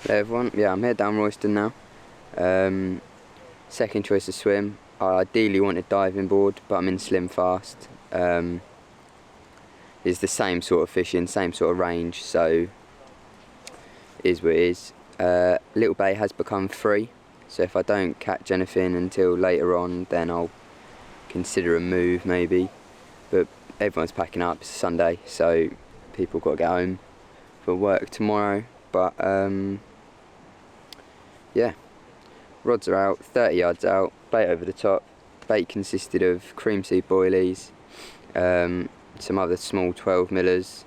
Hello everyone, yeah, I'm here down Royston now. Second choice of swim. I ideally wanted diving board, but I'm in slim fast. It's the same sort of fishing, same sort of range, so it is what it is. Little Bay has become free, so if I don't catch anything until later on, then I'll consider a move maybe. But everyone's packing up, it's a Sunday, so people got to get home for work tomorrow. But yeah, rods are out, 30 yards out, bait over the top. Bait consisted of cream seed boilies, some other small 12 millers,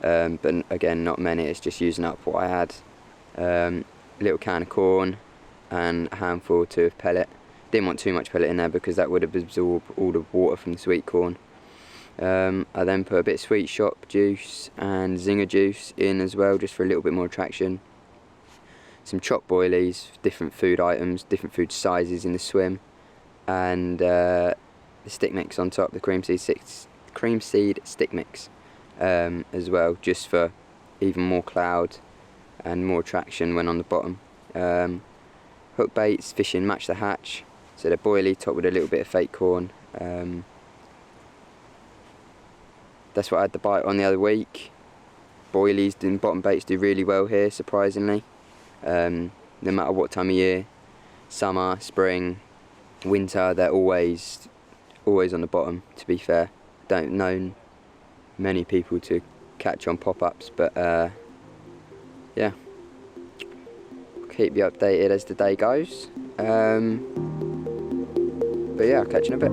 but again not many, it's just using up what I had. Little can of corn and a handful or two of pellet. Didn't want too much pellet in there because that would have absorbed all the water from the sweet corn. I then put a bit of sweet shop juice and zinger juice in as well, just for a little bit more attraction. Some chopped boilies, different food items, different food sizes in the swim, and the stick mix on top, the cream seed stick mix as well, just for even more cloud and more attraction when on the bottom. Hook baits, fishing match the hatch, so they're boilie topped with a little bit of fake corn. That's what I had the bite on the other week. Boilies and bottom baits do really well here, surprisingly. No matter what time of year, summer, spring, winter, they're always on the bottom, to be fair. Don't know many people to catch on pop-ups, but yeah, keep you updated as the day goes. But yeah, I'll catch you in a bit.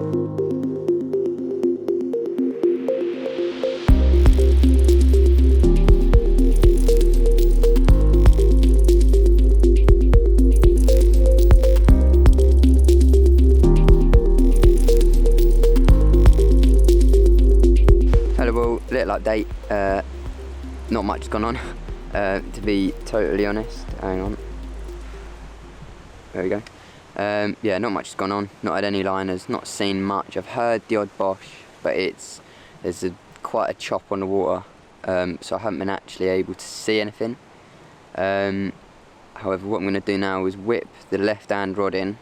Little update, not much has gone on, to be totally honest. Hang on, there we go. Yeah, not much has gone on, not had any liners, not seen much. I've heard the odd bosh, but there's quite a chop on the water, so I haven't been actually able to see anything. However, what I'm going to do now is whip the left hand rod in.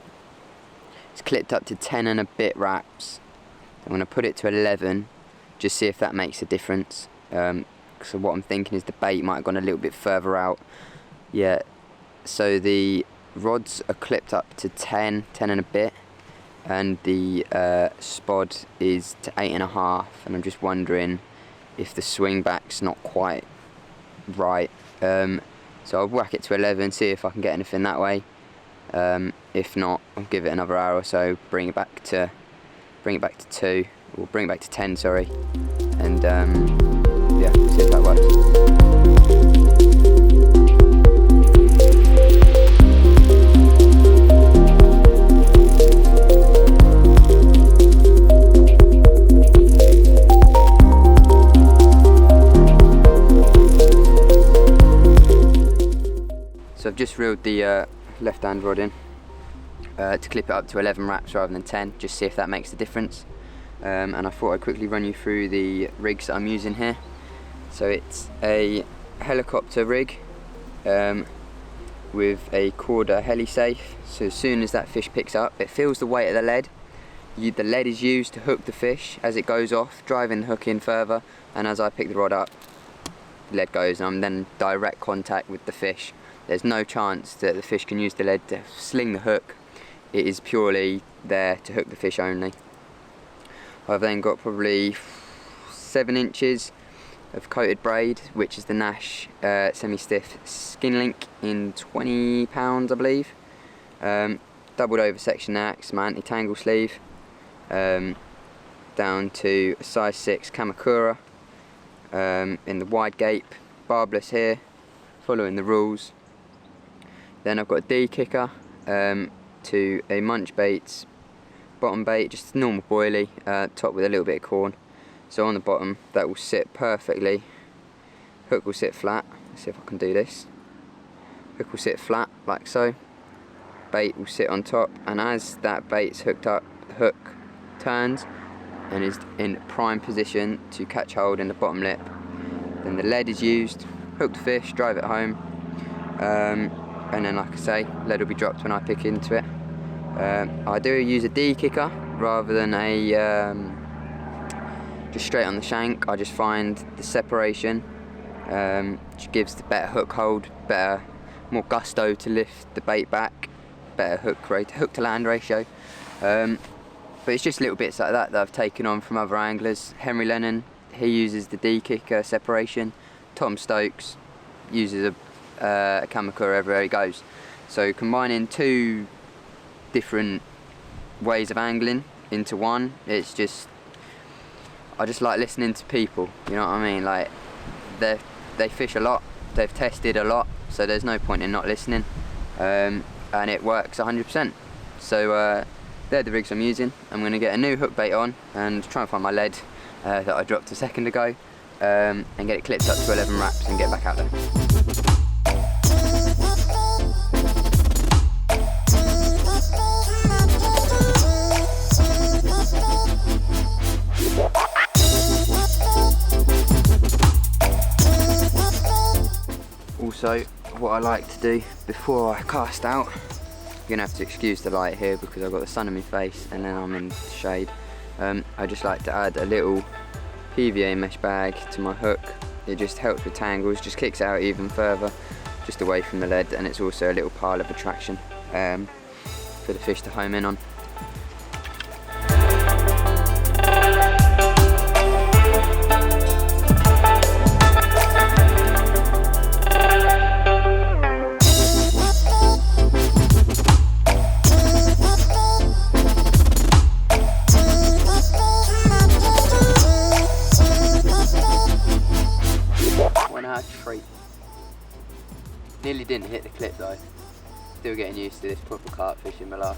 It's clipped up to 10 and a bit wraps. I'm going to put it to 11, just see if that makes a difference. So what I'm thinking is the bait might have gone a little bit further out. Yeah, so the rods are clipped up to 10 and a bit, and the spod is to 8.5, and I'm just wondering if the swing back's not quite right. So I'll whack it to 11, see if I can get anything that way. If not, I'll give it another hour or so, bring it back to 2. We'll bring it back to 10, sorry, and yeah, see if that works. So I've just reeled the left hand rod in to clip it up to 11 wraps rather than 10, just see if that makes the difference. And I thought I'd quickly run you through the rigs that I'm using here. So it's a helicopter rig with a Corda heli-safe, so as soon as that fish picks up, it feels the weight of the lead. The lead is used to hook the fish as it goes off, driving the hook in further, and as I pick the rod up, the lead goes, and I'm then in direct contact with the fish. There's no chance that the fish can use the lead to sling the hook. It is purely there to hook the fish only. I've then got probably 7 inches of coated braid, which is the Nash semi-stiff skin link in £20, I believe. Doubled over section axe, my anti-tangle sleeve, down to a size 6 Kamakura in the wide gape, barbless here, following the rules. Then I've got a D kicker to a munch baits bottom bait, just a normal boilie, topped with a little bit of corn. So on the bottom, that will sit perfectly. Hook will sit flat. Let's see if I can do this. Hook will sit flat, like so. Bait will sit on top, and as that bait's hooked up, the hook turns and is in prime position to catch hold in the bottom lip. Then the lead is used, hook the fish, drive it home, and then, like I say, lead will be dropped when I pick into it. I do use a D kicker rather than a just straight on the shank. I just find the separation just gives the better hook hold, more gusto to lift the bait back, better hook to land ratio. But it's just little bits like that I've taken on from other anglers. Henry Lennon, he uses the D kicker separation. Tom Stokes uses a chemical everywhere he goes. So combining two different ways of angling into one, it's just, I just like listening to people, you know what I mean? Like, they fish a lot, they've tested a lot, so there's no point in not listening, and it works 100%. So they're the rigs I'm using. I'm going to get a new hook bait on and try and find my lead that I dropped a second ago, and get it clipped up to 11 wraps and get back out there. Also, what I like to do before I cast out, you're going to have to excuse the light here because I've got the sun in my face and then I'm in the shade. I just like to add a little PVA mesh bag to my hook. It just helps with tangles, just kicks it out even further, just away from the lead, and it's also a little pile of attraction for the fish to home in on. Treat. Nearly didn't hit the clip though. Still getting used to this proper carp fishing malarkey.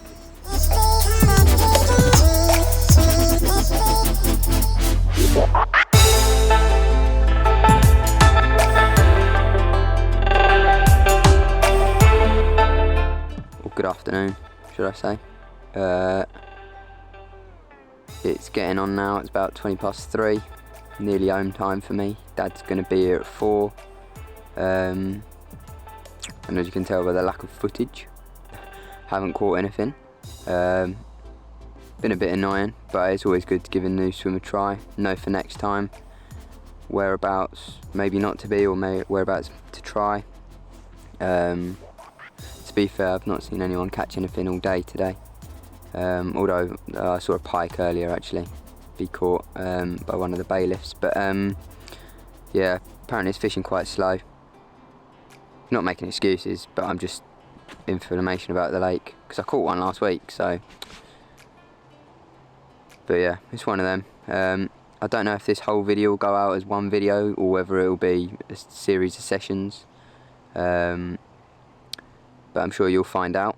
Well, good afternoon, should I say. It's getting on now, it's about 3:20. Nearly home time for me. Dad's going to be here at 4. And as you can tell by the lack of footage, haven't caught anything. Been a bit annoying, but it's always good to give a new swim a try. Know for next time whereabouts maybe not to be, or whereabouts to try. To be fair, I've not seen anyone catch anything all day today. Although I saw a pike earlier actually be caught by one of the bailiffs, but yeah, apparently it's fishing quite slow. Not making excuses, but I'm just information about the lake because I caught one last week. So, but yeah, it's one of them. I don't know if this whole video will go out as one video or whether it will be a series of sessions, but I'm sure you'll find out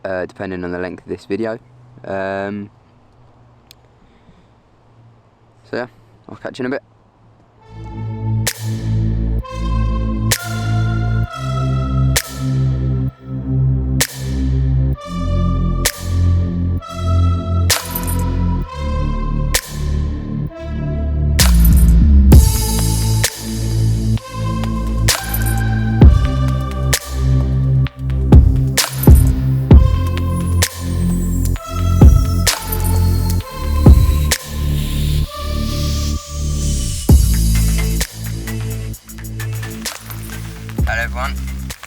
depending on the length of this video. So yeah, I'll catch you in a bit. Hello everyone,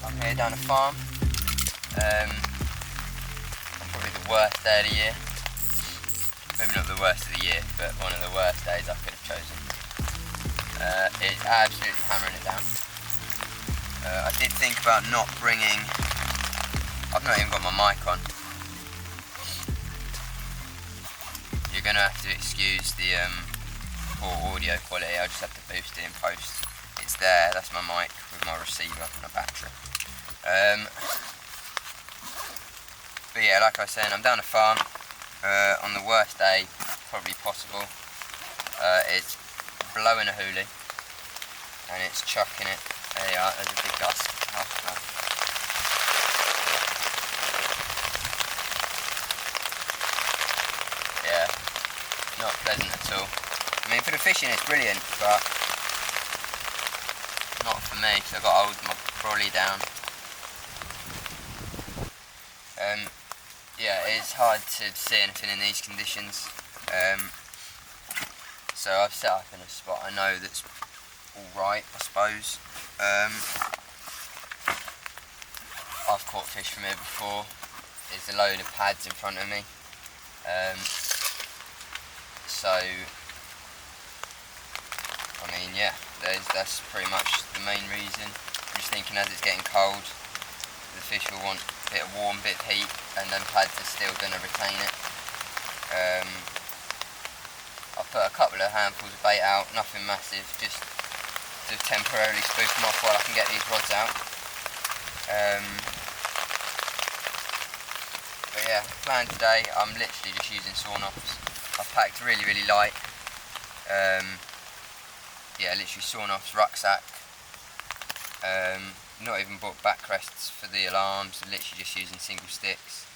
I'm here down a farm. Probably the worst day of the year. Maybe not the worst of the year, but one of the worst days I could have chosen. It's absolutely hammering it down. I did think about not bringing, I've not even got my mic on. You're going to have to excuse the poor audio quality, I'll just have to boost it in post. It's there, that's my mic with my receiver and a battery. But yeah, like I was saying, I'm down a farm on the worst day probably possible. It's blowing a hoolie and it's chucking it. There you are, there's a big gust. Yeah, not pleasant at all. I mean, for the fishing it's brilliant, but not for me, so I've got to hold my brolly down Yeah, it's hard to see anything in these conditions. So I've set up in a spot I know that's alright, I suppose. I've caught fish from here before. There's a load of pads in front of me. So, I mean, yeah, that's pretty much the main reason. I'm just thinking as it's getting cold, the fish will want a bit of warm, bit of heat, and then pads are still going to retain it. I've put a couple of handfuls of bait out, nothing massive, just to temporarily spoof them off while I can get these rods out. But yeah, plan today, I'm literally just using sawn-offs. I've packed really light. Yeah, literally sawn-offs, rucksack. Not even bought backrests for the alarms, literally just using single sticks.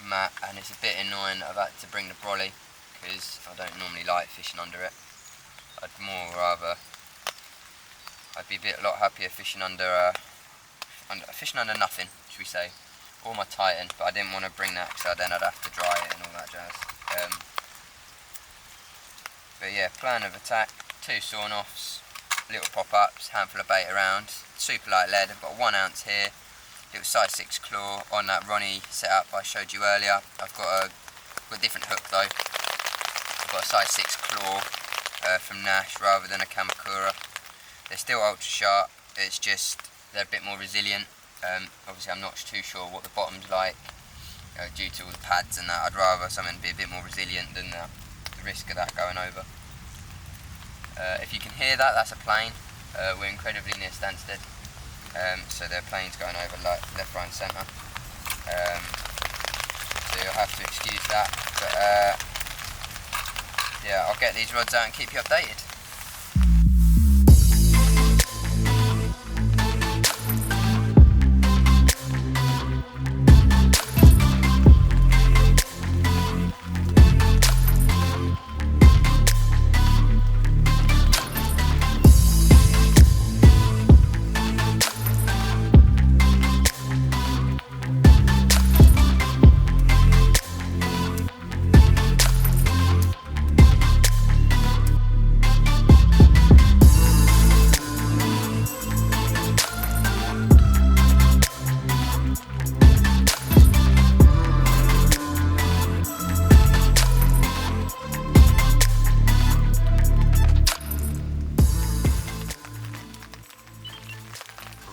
Mat, and it's a bit annoying that I've had to bring the brolly because I don't normally like fishing under it. I'd be a lot happier fishing under nothing, should we say, or my Titan, but I didn't want to bring that because then I'd have to dry it and all that jazz. But yeah, plan of attack, 2 sawn-offs, little pop-ups, handful of bait around, super light lead. I've got 1 ounce here, little size 6 claw on that Ronnie setup I showed you earlier. I've got a different hook though. I've got a size 6 claw from Nash rather than a Kamakura. They're still ultra sharp, it's just they're a bit more resilient. Obviously I'm not too sure what the bottom's like due to all the pads and that. I'd rather something be a bit more resilient than the risk of that going over. If you can hear that, that's a plane. We're incredibly near Stansted, so there are planes going over like left, right and centre. So you'll have to excuse that. But yeah, I'll get these rods out and keep you updated.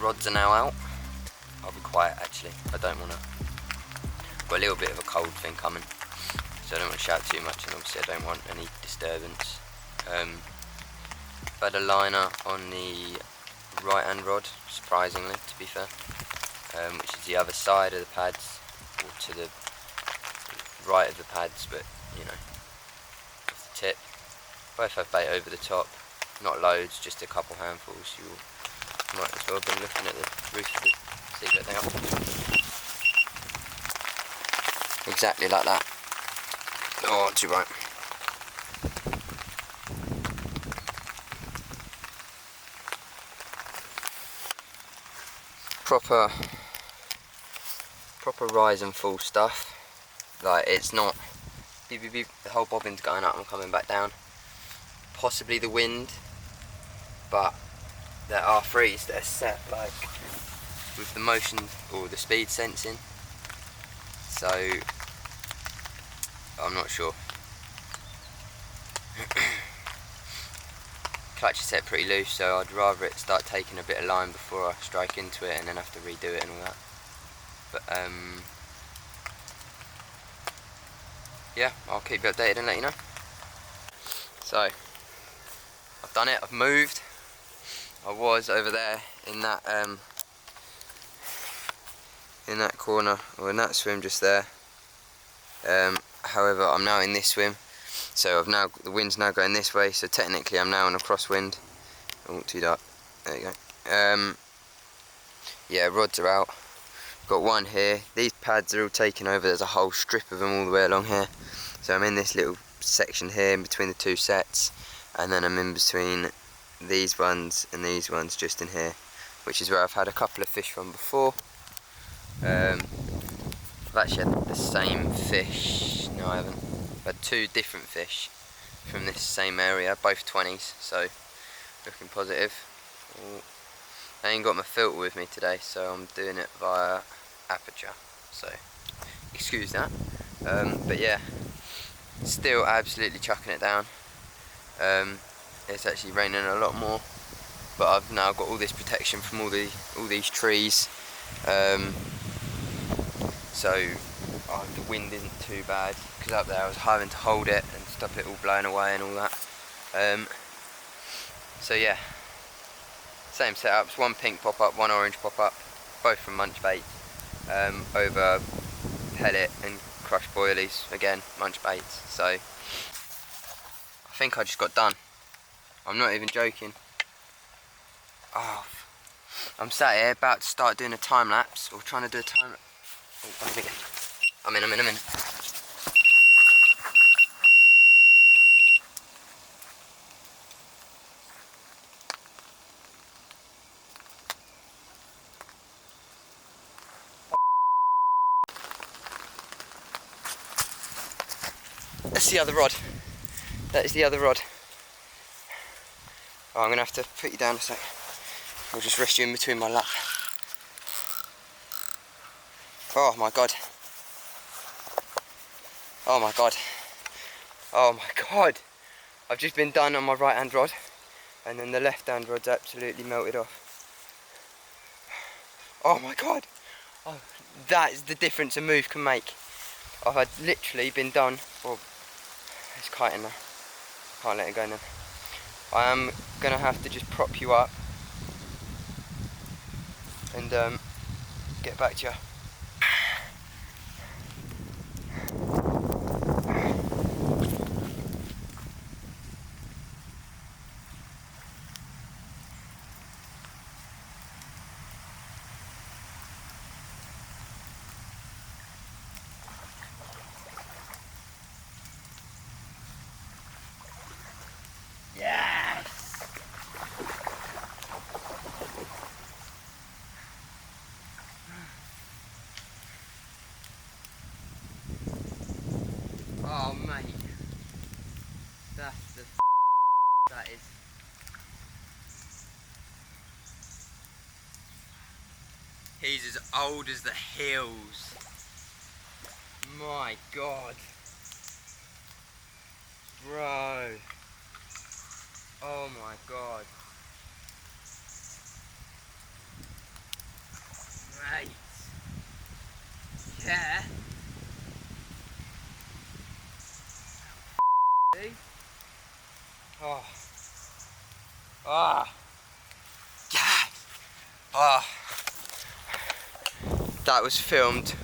Rods are now out. I'll be quiet actually, I don't want to, got a little bit of a cold thing coming, so I don't want to shout too much, and obviously I don't want any disturbance. I've had a liner on the right hand rod, surprisingly to be fair, which is the other side of the pads, or to the right of the pads, but you know, off the tip. Both have bait over the top, not loads, just a couple handfuls. You might as well have been looking at the roof of the cigarette thing up. Exactly like that. Oh, too bright. Proper rise and fall stuff. Like, it's not beep beep beep, the whole bobbin's going up and coming back down. Possibly the wind, but there are frees that are set like with the motion or the speed sensing, so I'm not sure. Clutch is set pretty loose, so I'd rather it start taking a bit of line before I strike into it and then have to redo it and all that. But yeah, I'll keep you updated and let you know. So I've done it, I've moved. I was over there in that corner, or in that swim just there. However, I'm now in this swim, so the wind's now going this way, so technically I'm now in a crosswind. Oh, too dark. There you go. Yeah, rods are out. Got 1 here. These pads are all taken over. There's a whole strip of them all the way along here. So I'm in this little section here in between the 2 sets, and then I'm in between these ones and these ones just in here, which is where I've had a couple of fish from before. I've actually had the same fish. No, I haven't. I've had 2 different fish from this same area, both 20s, so looking positive. Ooh. I ain't got my filter with me today, so I'm doing it via aperture, so excuse that. But yeah, still absolutely chucking it down. It's actually raining a lot more, but I've now got all this protection from all these trees, so the wind isn't too bad, because up there I was having to hold it and stop it all blowing away and all that. So yeah, same setups, 1 pink pop-up, 1 orange pop-up, both from Munch Bait, over pellet and crushed boilies, again Munch Baits. So I think I just got done. I'm not even joking. Oh, I'm sat here about to start doing a time lapse, or trying to do a time lapse. Oh, I'm in. That's the other rod. That is the other rod. Oh, I'm gonna have to put you down a sec. I'll just rest you in between my lap. Oh my god. Oh my god. Oh my god. I've just been done on my right hand rod, and then the left hand rod's absolutely melted off. Oh my god. Oh, that is the difference a move can make. I've had literally been done. Well, it's kiting now. Can't let it go now. I am gonna have to just prop you up and get back to you. Yes! Oh mate, that's the that is. He's as old as the hills. My god. Bro. Oh my god. Mate. Yeah. Oh. Ah. Yes. Ah. That was filmed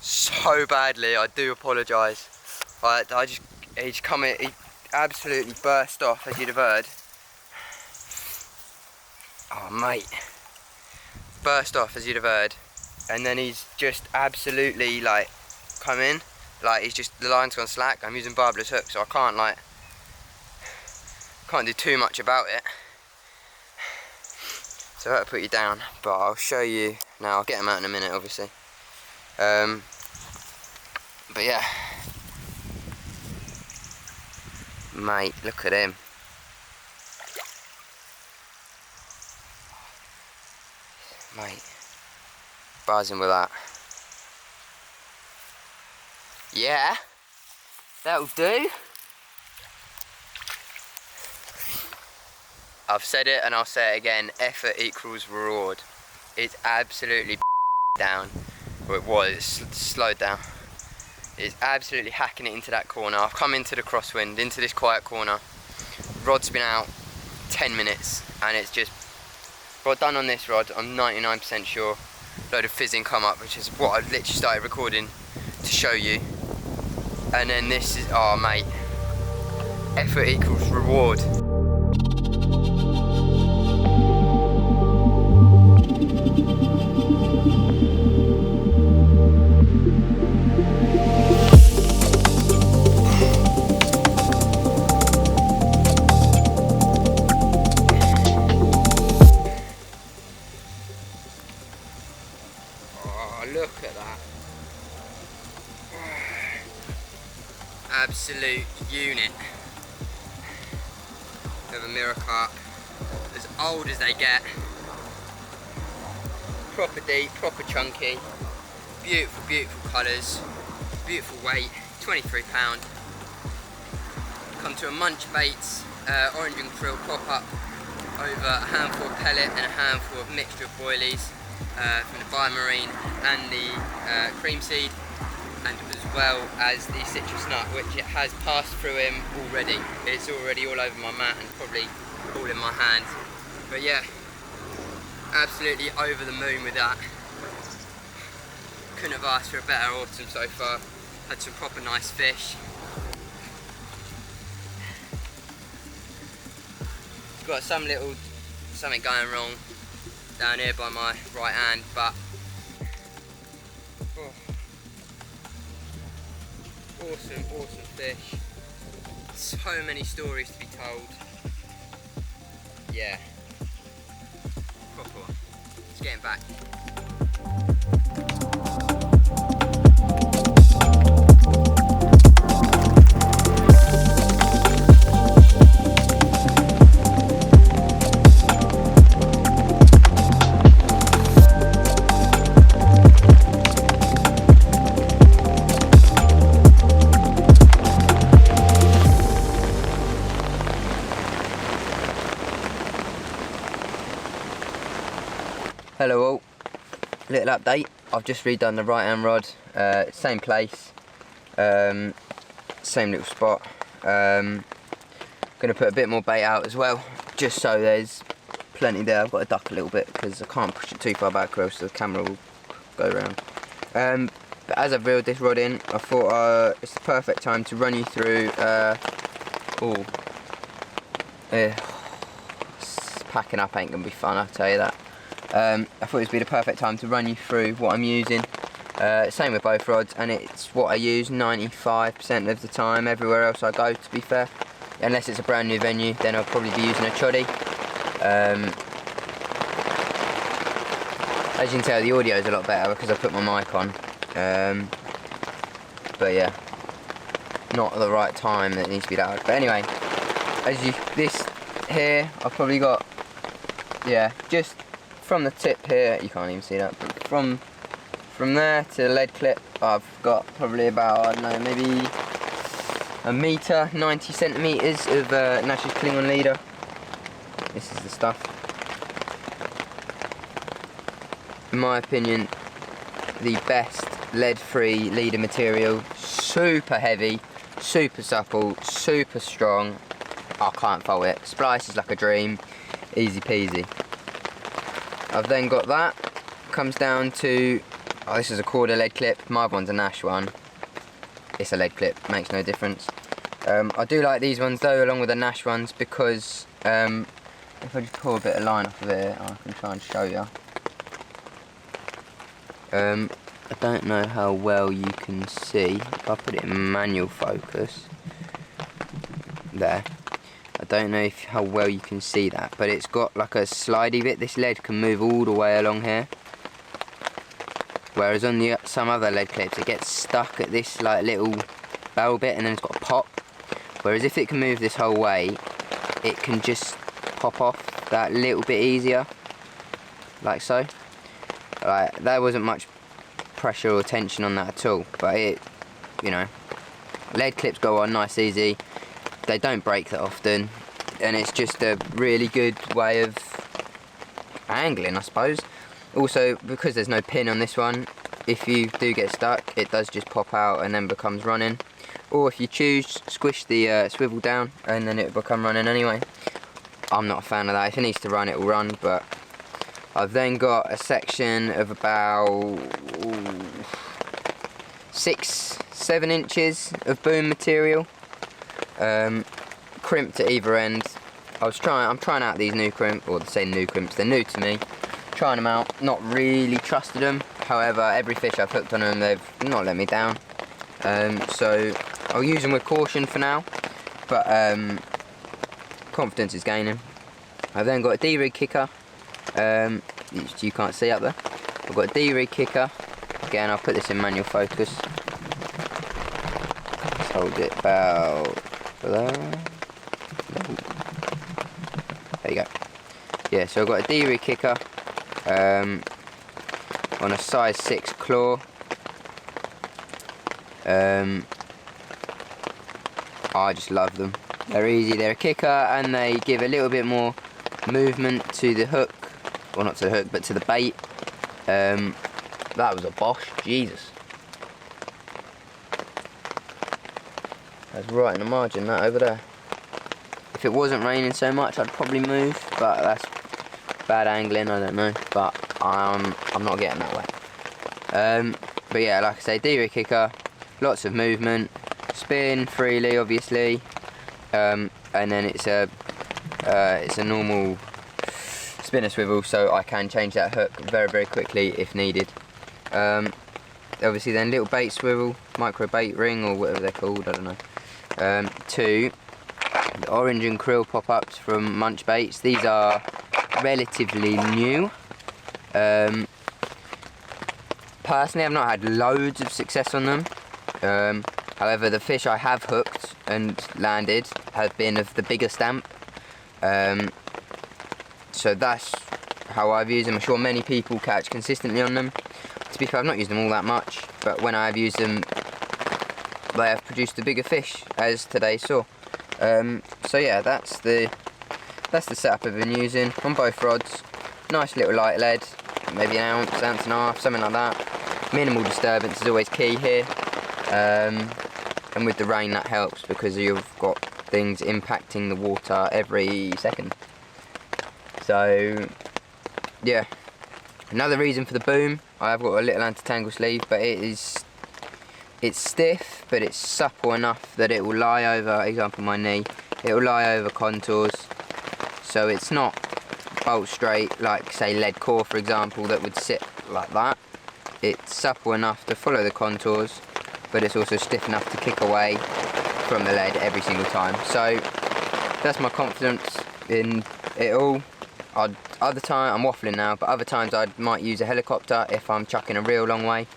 so badly. I do apologise. He's come in. He absolutely burst off, as you'd have heard. Oh mate. Burst off, as you'd have heard. And then he's just absolutely like come in. Like he's just, the line's gone slack. I'm using barbless hook, so I can't do too much about it. So that'll put you down, but I'll show you now. I'll get him out in a minute, obviously. But yeah, mate, look at him. Mate, buzzing with that. Yeah, that'll do. I've said it and I'll say it again, effort equals reward. It's absolutely down, or it was, it's slowed down. It's absolutely hacking it into that corner. I've come into the crosswind, into this quiet corner. Rod's been out 10 minutes and it's just, got done on this rod, I'm 99% sure. Load of fizzing come up, which is what I literally started recording to show you. And then this is, oh mate, effort equals reward. Oh, look at that. Absolute unit of a mirror carp. As old as they get. Proper deep, proper chunky. Beautiful, beautiful colours. Beautiful weight. 23 £. Come to a Munch Baits orange and krill pop up over a handful of pellet and a handful of mixture of boilies from the Biomarine and the cream seed, and as well as the citrus nut, which it has passed through him already. It's already all over my mat and probably all in my hand. But yeah, absolutely over the moon with that. Couldn't have asked for a better autumn so far. Had some proper nice fish. Got something going wrong down here by my right hand, but oh, awesome fish. So many stories to be told. Yeah, proper one. Let's get him back. Hello all, little update. I've just redone the right hand rod, same place, same little spot. Going to put a bit more bait out as well, just so there's plenty there. I've got to duck a little bit because I can't push it too far back or else the camera will go around. But as I've reeled this rod in, I thought it's the perfect time to run you through, packing up ain't going to be fun, I'll tell you that. I thought it would be the perfect time to run you through what I'm using. Same with both rods, and it's what I use 95% of the time everywhere else I go, to be fair. Unless it's a brand new venue, then I'll probably be using a choddy. As you can tell, the audio is a lot better because I put my mic on. But yeah, not at the right time that it needs to be loud. But anyway, this here, I've probably got, yeah, just from the tip here, you can't even see that, but from there to the lead clip, I've got probably about, I don't know, maybe a metre, 90 centimetres of Nash's Klingon leader. This is the stuff. In my opinion, the best lead-free leader material. Super heavy, super supple, super strong. I can't fault it. Splice is like a dream, easy peasy. I've then got that, comes down to, oh, this is a quarter lead clip, my one's a Nash one. It's a lead clip, makes no difference. I do like these ones though, along with the Nash ones, because if I just pull a bit of line off of it, I can try and show you. I don't know how well you can see, if I put it in manual focus, there. I don't know how well you can see that, but it's got like a slidey bit. This lead can move all the way along here. Whereas on some other lead clips, it gets stuck at this like little barrel bit and then it's got a pop. Whereas if it can move this whole way, it can just pop off that little bit easier, like so. Like, there wasn't much pressure or tension on that at all, but it, you know, lead clips go on nice easy. They don't break that often, and it's just a really good way of angling, I suppose. Also, because there's no pin on this one, if you do get stuck, it does just pop out and then becomes running. Or if you choose, squish the swivel down and then it'll become running anyway. I'm not a fan of that. If it needs to run, it will run, but I've then got a section of about 6-7 inches of boom material. Crimped at either end. I'm trying out these new crimps, or say new crimps, they're new to me. Trying them out, not really trusted them. However, every fish I've hooked on them, they've not let me down. So I'll use them with caution for now, but confidence is gaining. I've then got a D-rig kicker. You can't see up there. I've got a D-rig kicker Again, I'll put this in manual focus. Let's hold it about there. There you go. Yeah, so I've got a D-rig kicker on a size 6 claw. I just love them. They're easy, they're a kicker, and they give a little bit more movement to the hook. Well, not to the hook, but to the bait. That was a Bosch, Jesus. That's right in the margin, that over there. If it wasn't raining so much, I'd probably move, but that's bad angling, I don't know. But I'm not getting that way. But yeah, like I say, D-rig kicker, lots of movement, spin freely, obviously, and then it's a normal spinner swivel, so I can change that hook very, very quickly if needed. Obviously, then little bait swivel, micro bait ring, or whatever they're called, I don't know. 2, the orange and krill pop-ups from Munch Baits. These are relatively new. Personally, I've not had loads of success on them. However, the fish I have hooked and landed have been of the bigger stamp. So that's how I've used them. I'm sure many people catch consistently on them. To be fair, I've not used them all that much, but when I have used them, they have produced a bigger fish, as today saw. So yeah, that's the setup I've been using on both rods. Nice little light lead, maybe an ounce and a half, something like that. Minimal disturbance is always key here. And with the rain, that helps because you've got things impacting the water every second. So yeah, another reason for the boom, I have got a little anti-tangle sleeve, but it's stiff, but it's supple enough that it will lie over, example my knee, it will lie over contours, so it's not bolt straight like say lead core, for example, that would sit like that. It's supple enough to follow the contours, but it's also stiff enough to kick away from the lead every single time. So that's my confidence in it all. Other time, I'm waffling now, but other times I might use a helicopter if I'm chucking a real long way,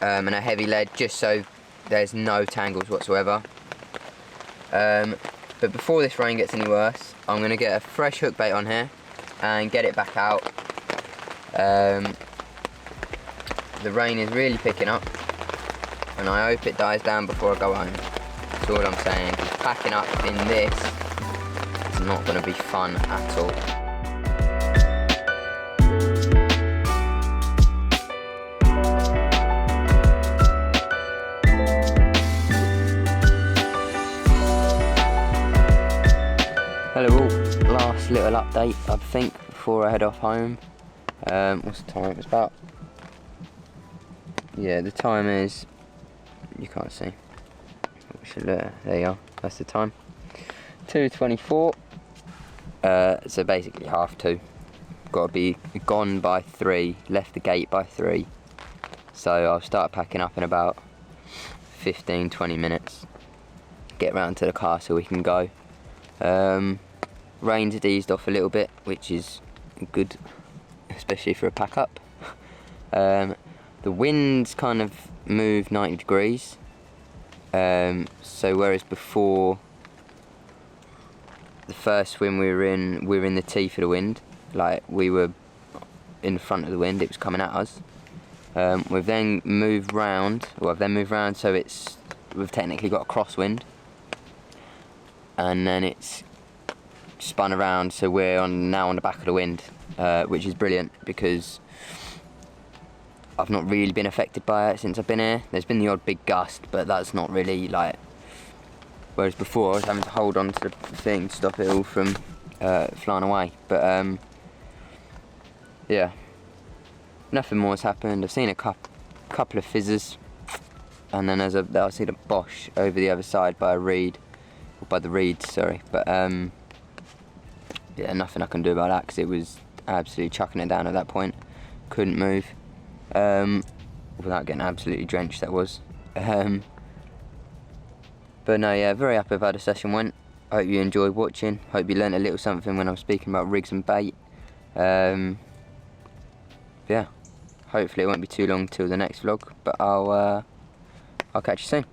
and a heavy lead, just so there's no tangles whatsoever. But before this rain gets any worse, I'm going to get a fresh hook bait on here and get it back out. The rain is really picking up, and I hope it dies down before I go home. That's all I'm saying, because packing up in this is not going to be fun at all. Hello all, last little update I think before I head off home. What's the time? It's about, yeah, the time is, you can't see, there you are, that's the time, 2:24. So basically 2:30. Got to be gone by 3, left the gate by 3, so I'll start packing up in about 15-20 minutes, get round to the car so we can go. Rain's eased off a little bit, which is good, especially for a pack up. The wind's kind of moved 90 degrees, so whereas before the first swim we were in the teeth of the wind, like we were in front of the wind, it was coming at us. We've then moved round, so we've technically got a crosswind, and then it's spun around, so we're now on the back of the wind, which is brilliant because I've not really been affected by it since I've been here. There's been the odd big gust, but that's not really like, whereas before I was having to hold on to the thing to stop it all from flying away. But yeah, nothing more has happened. I've seen a couple of fizzes, and then I see the Bosch over the other side by the reeds, sorry, but yeah, nothing I can do about that because it was absolutely chucking it down at that point. Couldn't move without getting absolutely drenched, that was. But no, yeah, very happy with how the session went. I hope you enjoyed watching. Hope you learnt a little something when I was speaking about rigs and bait. Yeah, hopefully it won't be too long till the next vlog, but I'll catch you soon.